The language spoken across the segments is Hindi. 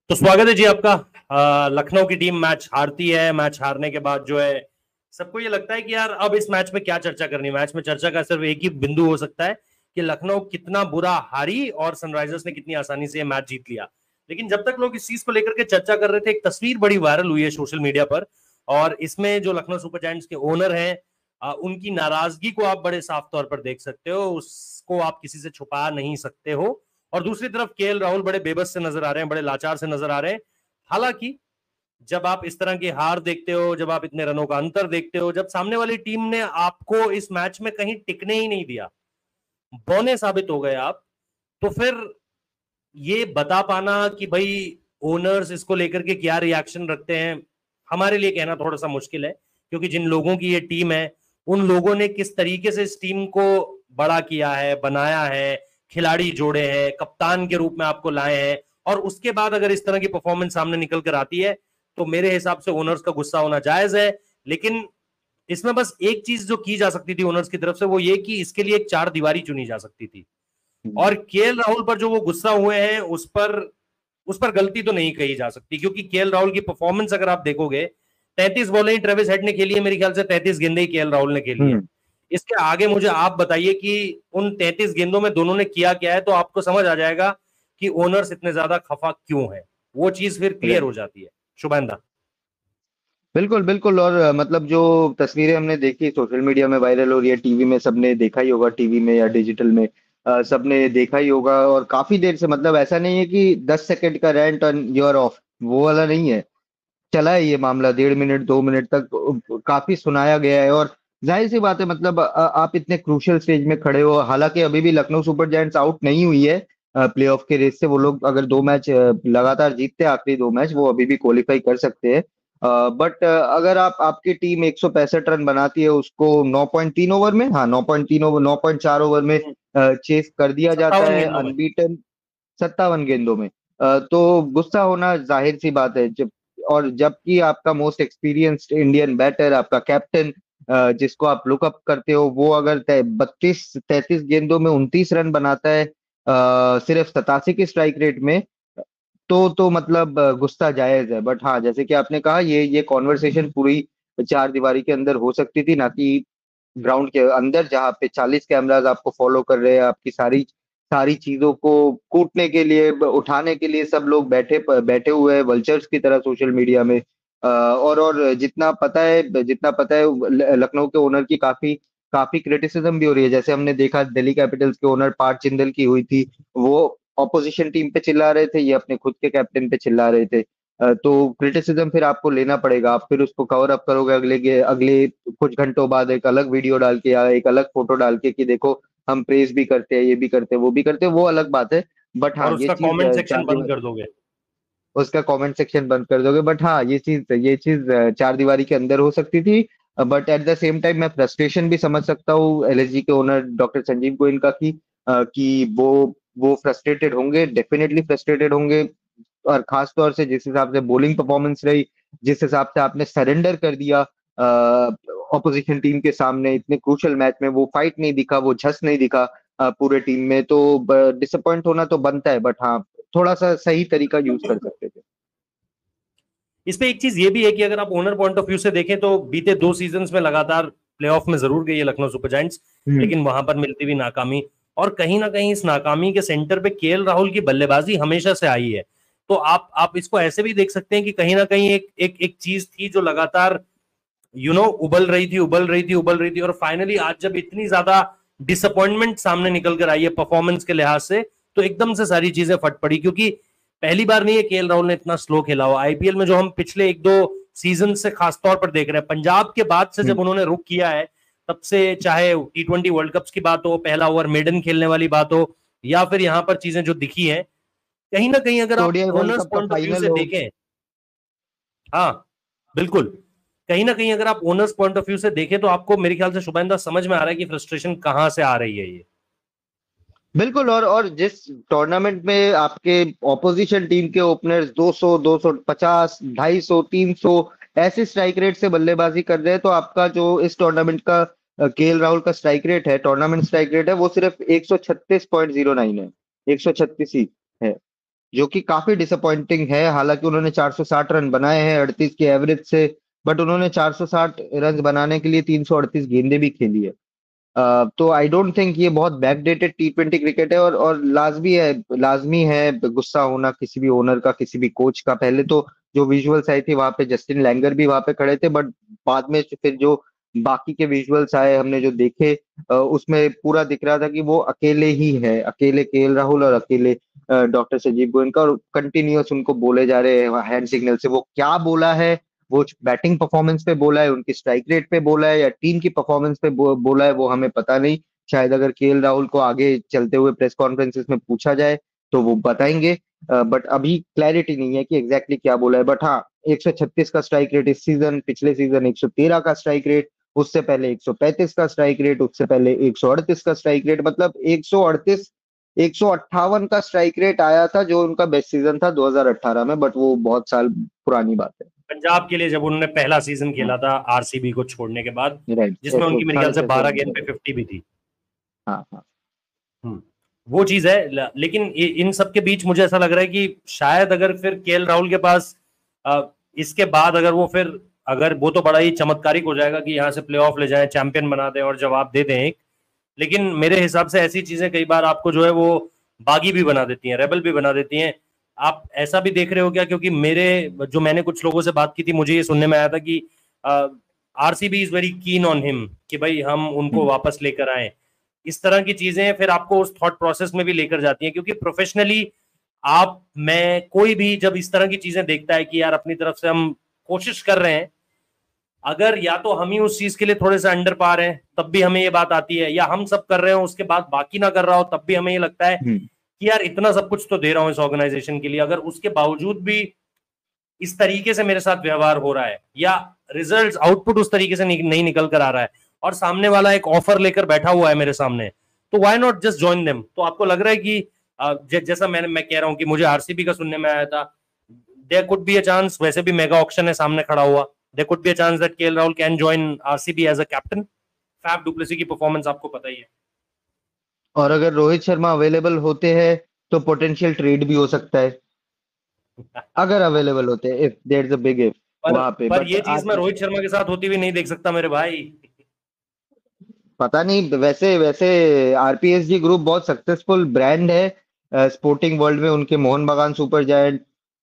तो स्वागत है जी आपका। लखनऊ की टीम मैच हारती है। मैच हारने के बाद जो है सबको ये लगता है कि यार अब इस मैच में क्या चर्चा करनी है। मैच में चर्चा का सिर्फ एक ही बिंदु हो सकता है कि लखनऊ कितना बुरा हारी और सनराइजर्स ने कितनी आसानी से ये मैच जीत लिया। लेकिन जब तक लोग इस चीज को लेकर के चर्चा कर रहे थे, एक तस्वीर बड़ी वायरल हुई है सोशल मीडिया पर, और इसमें जो लखनऊ सुपर जायंट्स के ओनर हैं, उनकी नाराजगी को आप बड़े साफ तौर पर देख सकते हो। उसको आप किसी से छुपा नहीं सकते हो। और दूसरी तरफ केएल राहुल बड़े बेबस से नजर आ रहे हैं, बड़े लाचार से नजर आ रहे हैं। हालांकि जब आप इस तरह की हार देखते हो, जब आप इतने रनों का अंतर देखते हो, जब सामने वाली टीम ने आपको इस मैच में कहीं टिकने ही नहीं दिया, बौने साबित हो गए आप, तो फिर ये बता पाना कि भाई ओनर्स इसको लेकर के क्या रिएक्शन रखते हैं, हमारे लिए कहना थोड़ा सा मुश्किल है। क्योंकि जिन लोगों की ये टीम है, उन लोगों ने किस तरीके से इस टीम को बड़ा किया है, बनाया है, खिलाड़ी जोड़े हैं, कप्तान के रूप में आपको लाए हैं, और उसके बाद अगर इस तरह की परफॉर्मेंस सामने निकल कर आती है, तो मेरे हिसाब से ओनर्स का गुस्सा होना जायज है। लेकिन इसमें बस एक चीज जो की जा सकती थी ओनर्स की तरफ से, वो ये कि इसके लिए एक चार दीवारी चुनी जा सकती थी। और केएल राहुल पर जो वो गुस्सा हुए हैं, उस पर गलती तो नहीं कही जा सकती, क्योंकि केएल राहुल की परफॉर्मेंस अगर आप देखोगे, 33 बॉलें ही ट्रेविस हेड ने खेली है, मेरे ख्याल से 33 गेंदें ही केएल राहुल ने खेली है। इसके आगे मुझे आप बताइए कि उन 33 गेंदों में दोनों ने किया क्या है, तो आपको समझ आ जाएगा कि ओनर्स इतने ज्यादा खफा क्यों है। वो चीज फिर क्लियर हो जाती है। शुभेंदा। बिल्कुल बिल्कुल। और मतलब जो तस्वीरें हमने देखी सोशल मीडिया में वायरल हो रही है, टीवी में सबने देखा ही होगा, टीवी में या डिजिटल में सबने देखा ही होगा। और काफी देर से, मतलब ऐसा नहीं है कि 10 सेकंड का रेंट एंड यूर ऑफ, वो वाला नहीं है। चला है ये मामला 1.5 मिनट 2 मिनट तक, काफी सुनाया गया है। और जाहिर सी बात है, मतलब आप इतने क्रूशियल स्टेज में खड़े हो। हालांकि अभी भी लखनऊ सुपर जायंट्स आउट नहीं हुई है प्लेऑफ के रेस से। वो लोग अगर 2 मैच लगातार जीतते हैं, आखिरी 2 मैच, वो अभी भी क्वालिफाई कर सकते हैं। बट अगर आपकी टीम 165 रन बनाती है, उसको 9.3 ओवर में, हाँ 9.3 ओवर, 9.4 ओवर में चेस कर दिया जाता 57 है गेंदों में। अनबीटन, 57 गेंदों में। तो गुस्सा होना जाहिर सी बात है। जब और जबकि आपका मोस्ट एक्सपीरियंस्ड इंडियन बैटर, आपका कैप्टन, जिसको आप लुकअप करते हो, वो अगर 32-33 गेंदों में 29 रन बनाता है सिर्फ 87 की स्ट्राइक रेट में, तो मतलब गुस्सा जायज है। बट हाँ, जैसे कि आपने कहा, ये कॉन्वर्सेशन पूरी चार दीवारी के अंदर हो सकती थी, ना कि ग्राउंड के अंदर, जहाँ पे 40 कैमरास आपको फॉलो कर रहे हैं, आपकी सारी सारी चीजों को कूटने के लिए, उठाने के लिए सब लोग बैठे बैठे हुए हैं वल्चर्स की तरह सोशल मीडिया में। और जितना पता है लखनऊ के ओनर की काफी काफी क्रिटिसिज्म भी हो रही है। जैसे हमने देखा दिल्ली कैपिटल्स के ओनर पार्थ जिंदल की हुई थी, वो ऑपोजिशन टीम पे चिल्ला रहे थे, ये अपने खुद के कैप्टन पे चिल्ला रहे थे। तो क्रिटिसिज्म फिर आपको लेना पड़ेगा। आप फिर उसको कवर अप करोगे अगले कुछ घंटों बाद, एक अलग वीडियो डाल के या एक अलग फोटो डाल के, कि देखो हम प्रेज भी करते हैं, ये भी करते हैं, वो भी करते हैं, वो अलग बात है। बट हाँ, और ये उसका चीज कमेंट सेक्शन बंद कर दोगे। उसका कमेंट सेक्शन बंद कर दोगे। बट हाँ, ये चीज चार दीवारी के अंदर हो सकती थी। But at the same time मैं फ्रस्ट्रेशन भी समझ सकता हूँ एलएसजी के ओनर डॉक्टर संजीव गोयल का, कि वो फ्रस्ट्रेटेड होंगे, डेफिनेटली फ्रस्ट्रेटेड होंगे। और खास तौर से जिस हिसाब से बॉलिंग परफॉर्मेंस रही, जिस हिसाब से आपने सरेंडर कर दिया ऑपोजिशन टीम के सामने इतने क्रूशियल मैच में, वो फाइट नहीं दिखा, वो झस नहीं दिखा पूरे टीम में, तो डिसअपॉइंट होना तो बनता है। बट हाँ, थोड़ा सा सही तरीका यूज कर सकते थे। इस पे एक चीज ये भी है कि अगर आप ओनर पॉइंट ऑफ व्यू से देखें, तो बीते 2 सीजन में लगातार प्लेऑफ में जरूर गई है लखनऊ सुपर जायंट्स, हम्म। लेकिन वहां पर मिलती हुई नाकामी। और कहीं ना कहीं इस नाकामी के सेंटर पे केएल राहुल की बल्लेबाजी हमेशा से आई है। तो आप इसको ऐसे भी देख सकते हैं कि कहीं ना कहीं एक चीज थी जो लगातार उबल रही थी, उबल रही थी, उबल रही थी, और फाइनली आज जब इतनी ज्यादा डिसअपॉइंटमेंट सामने निकल कर आई है परफॉर्मेंस के लिहाज से, तो एकदम से सारी चीजें फट पड़ी। क्योंकि पहली बार नहीं है केएल राहुल ने इतना स्लो खेला हुआ आईपीएल में। जो हम पिछले 1-2 सीजन से खासतौर पर देख रहे हैं, पंजाब के बाद से जब हम्म। उन्होंने रुक किया है, तब से चाहे T20 वर्ल्ड कप की बात हो, पहला ओवर मेडन खेलने वाली बात हो, या फिर यहां पर चीजें जो दिखी हैं, कहीं ना कहीं अगर आप ओडीआई वर्ल्ड ओनर्स कप का पॉइंट ऑफ व्यू फाइनल से हो। देखें, हाँ बिल्कुल, कहीं ना कहीं अगर आप ओनर्स पॉइंट ऑफ व्यू से देखें, तो आपको मेरे ख्याल से शुभेंद्र समझ में आ रहा है कि फ्रस्ट्रेशन कहां से आ रही है ये। बिल्कुल। और जिस टूर्नामेंट में आपके ऑपोजिशन टीम के ओपनर्स 200 250 250 300 ऐसे स्ट्राइक रेट से बल्लेबाजी कर रहे हैं, तो आपका जो इस टूर्नामेंट का केएल राहुल का स्ट्राइक रेट है, टूर्नामेंट स्ट्राइक रेट है, वो सिर्फ 136.09 है, 136 ही है। जो कि काफी डिसअपॉइंटिंग है। हालांकि उन्होंने 460 रन बनाए हैं 38 के एवरेज से, बट उन्होंने 460 रन बनाने के लिए 338 गेंदें भी खेली है। तो आई डोंट थिंक ये बहुत बैकडेटेड टी20 क्रिकेट है, और लाजमी है गुस्सा होना किसी भी ओनर का, किसी भी कोच का। पहले तो जो विजुअल्स आई थी वहां पे जस्टिन लैंगर भी वहां पे खड़े थे, बट बाद में फिर जो बाकी के विजुअल्स आए हमने जो देखे, उसमें पूरा दिख रहा था कि वो अकेले ही है, अकेले केएल राहुल और अकेले डॉक्टर संजीव गोयनका, और कंटिन्यूअस उनको बोले जा रहे हैं हैंड सिग्नल से। वो क्या बोला है, वो बैटिंग परफॉर्मेंस पे बोला है, उनकी स्ट्राइक रेट पे बोला है, या टीम की परफॉर्मेंस पे बोला है, वो हमें पता नहीं। शायद अगर केएल राहुल को आगे चलते हुए प्रेस कॉन्फ्रेंसेस में पूछा जाए तो वो बताएंगे, बट अभी क्लैरिटी नहीं है कि एग्जैक्टली क्या बोला है। बट हाँ, 136 का स्ट्राइक रेट इस सीजन, पिछले सीजन 113 का स्ट्राइक रेट, उससे पहले 135 का स्ट्राइक रेट, उससे पहले 138 का स्ट्राइक रेट, मतलब 138 158 का स्ट्राइक रेट आया था जो उनका बेस्ट सीजन था 2018 में, बट वो बहुत साल पुरानी बात है। पंजाब के लिए जब उन्होंने पहला सीजन हाँ, खेला था आरसीबी को छोड़ने के बाद, राइट, जिसमें उनकी मेरे ख्याल साढ़े से छह सौ 12 रन गेंद थे। पे 50 भी थी। हाँ हाँ। हम्म, वो चीज है। लेकिन इन सब के बीच मुझे ऐसा लग रहा है कि शायद अगर फिर केएल राहुल के पास इसके बाद अगर वो फिर, अगर वो तो बड़ा ही चमत्कारिक हो जाएगा कि यहाँ से प्लेऑफ ले जाएं, चैंपियन बना दें और जवाब दे दें एक। लेकिन मेरे हिसाब से ऐसी चीजें कई बार आपको जो है वो बागी भी बना देती हैं, रेबल भी बना देती हैं। आप ऐसा भी देख रहे हो क्या? क्योंकि मैंने कुछ लोगों से बात की थी, मुझे ये सुनने में आया था कि RCB is very keen on him, कि भाई हम उनको हम्म, वापस लेकर आए। इस तरह की चीजें फिर आपको उस थॉट प्रोसेस में भी लेकर जाती हैं, क्योंकि प्रोफेशनली आप, मैं, कोई भी जब इस तरह की चीजें देखता है कि यार अपनी तरफ से हम कोशिश कर रहे हैं, अगर या तो हम ही उस चीज के लिए थोड़े से अंडर पार हैं तब भी हमें ये बात आती है, या हम सब कर रहे हो उसके बाद बाकी ना कर रहा हो तब भी हमें ये लगता है हम्म, कि यार इतना सब कुछ तो दे रहा हूं इस ऑर्गेनाइजेशन के लिए, अगर उसके बावजूद भी इस तरीके से मेरे साथ व्यवहार हो रहा है, या रिजल्ट आउटपुट उस तरीके से नहीं निकल कर आ रहा है, और सामने वाला एक ऑफर लेकर बैठा हुआ है मेरे सामने, तो why not just join them? तो आपको लग रहा है कि जैसा मैं कह रहा हूं कि मुझे आरसीबी का सुनने में आया था, there could be a chance, वैसे भी मेगा ऑक्शन है सामने खड़ा हुआ, there could be a chance that KL Rahul can join RCB as a captain. Faf du Plessis की परफॉर्मेंस आपको पता ही है। और अगर रोहित शर्मा अवेलेबल होते हैं तो पोटेंशियल ट्रेड भी हो सकता है, अगर अवेलेबल होते हैं, if there is a big if पर वहां पे। पर बट ये चीज मैं आज रोहित शर्मा के साथ होती हुई नहीं देख सकता मेरे भाई। पता नहीं, वैसे वैसे आरपीएसजी ग्रुप बहुत सक्सेसफुल ब्रांड है स्पोर्टिंग वर्ल्ड में। उनके मोहन बागान सुपर जायंट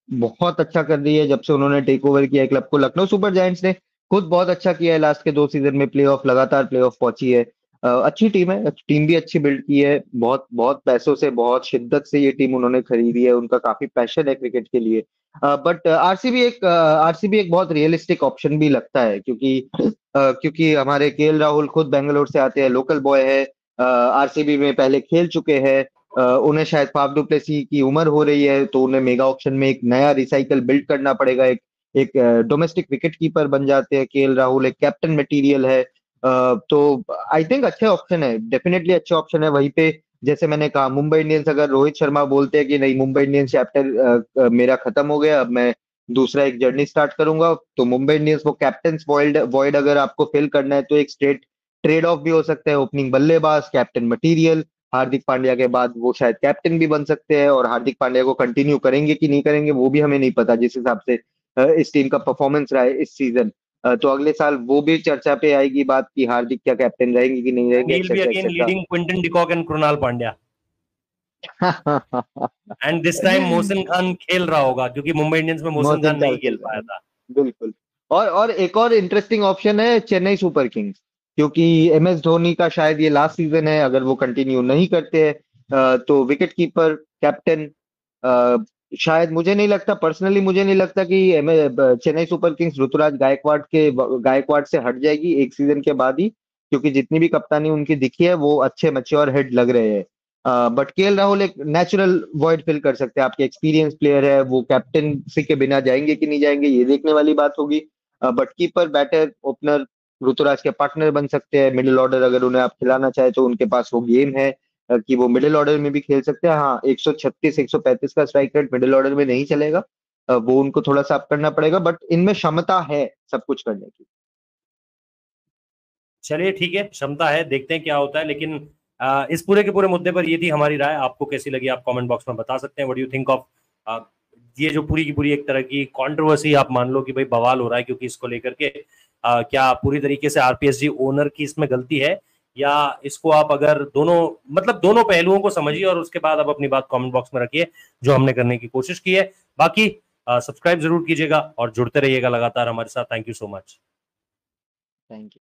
बहुत अच्छा कर रही है जब से उन्होंने टेक ओवर किया है क्लब को। लखनऊ सुपर जायंट्स ने खुद बहुत अच्छा किया है, लास्ट के 2 सीजन में प्लेऑफ, लगातार प्लेऑफ पहुंची है। अच्छी टीम है, टीम भी अच्छी बिल्ड की है, बहुत बहुत पैसों से, बहुत शिद्दत से ये टीम उन्होंने खरीदी है, उनका काफी पैशन है क्रिकेट के लिए। बट आरसीबी एक बहुत रियलिस्टिक ऑप्शन भी लगता है, क्योंकि हमारे केएल राहुल खुद बेंगलोर से आते हैं, लोकल बॉय है, आरसीबी में पहले खेल चुके हैं। उन्हें शायद फाफ डुप्लेसी की उम्र हो रही है, तो उन्हें मेगा ऑक्शन में एक नया रिसाइकल बिल्ड करना पड़ेगा। एक एक डोमेस्टिक विकेट कीपर बन जाते हैं केएल राहुल, एक कैप्टन मटेरियल है। तो आई थिंक अच्छे ऑप्शन है, डेफिनेटली अच्छे ऑप्शन है। वहीं पे जैसे मैंने कहा, मुंबई इंडियंस अगर रोहित शर्मा बोलते हैं कि नहीं, मुंबई इंडियंस चैप्टर मेरा खत्म हो गया, अब मैं दूसरा एक जर्नी स्टार्ट करूंगा, तो मुंबई इंडियंस वो कैप्टन वॉइड वॉइड अगर आपको फिल करना है तो एक स्ट्रेट ट्रेड ऑफ भी हो सकता है, ओपनिंग बल्लेबाज कैप्टन मटेरियल। हार्दिक पांड्या के बाद वो शायद कैप्टन भी बन सकते हैं, और हार्दिक पांड्या को कंटिन्यू करेंगे कि नहीं करेंगे वो भी हमें नहीं पता, जिस हिसाब से इस टीम का परफॉर्मेंस रहा है इस सीजन। तो अगले साल वो भी चर्चा पे आएगी बात कि हार्दिक क्या कैप्टन रहेंगे कि नहीं एंड रहेंगे, he will be etcetera again etcetera. Leading Quinton de Kock and Krunal Pandya. And this time Mohsin Khan खेल रहा होगा, क्योंकि मुंबई इंडियंस में मोहसिन मोहसिन खान चाल नहीं खेल खेल रहा पाया है, था। बिल्कुल। और एक और इंटरेस्टिंग ऑप्शन है चेन्नई सुपर किंग्स, क्योंकि एमएस धोनी का शायद ये लास्ट सीजन है, अगर वो कंटिन्यू नहीं करते हैं तो विकेट कीपर कैप्टन, शायद, मुझे नहीं लगता, पर्सनली मुझे नहीं लगता कि चेन्नई सुपर किंग्स ऋतुराज गायकवाड़ से हट जाएगी एक सीजन के बाद ही, क्योंकि जितनी भी कप्तानी उनकी दिखी है वो अच्छे मैच्योर हेड लग रहे हैं। बट केएल राहुल एक नेचुरल वॉइड फिल कर सकते हैं, आपके एक्सपीरियंस प्लेयर है, वो कैप्टनसी के बिना जाएंगे कि नहीं जाएंगे ये देखने वाली बात होगी। But keeper, batter, opener Ruturaj के पार्टनर बन सकते हैं। मिडिल ऑर्डर अगर उन्हें आप खिलाना चाहे तो उनके पास वो गेम है कि वो मिडिल ऑर्डर में भी खेल सकते हैं। हाँ, 136 135 का स्ट्राइक रेट मिडिल ऑर्डर में नहीं चलेगा, वो उनको थोड़ा सा अप करना पड़ेगा, बट इनमें क्षमता है सब कुछ करने की। चलिए ठीक है, क्षमता है, देखते हैं क्या होता है। लेकिन इस पूरे के पूरे मुद्दे पर ये थी हमारी राय। आपको कैसी लगी आप कमेंट बॉक्स में बता सकते हैं। What do you think of ये जो पूरी की पूरी एक तरह की कंट्रोवर्सी आप मान लो कि भाई बवाल हो रहा है क्योंकि इसको लेकर के क्या पूरी तरीके से आरपीएसजी ओनर की इसमें गलती है, या इसको आप अगर दोनों पहलुओं को समझिए और उसके बाद आप अपनी बात कमेंट बॉक्स में रखिए, जो हमने करने की कोशिश की है। बाकी सब्सक्राइब जरूर कीजिएगा और जुड़ते रहिएगा लगातार हमारे साथ। Thank you so much. Thank you.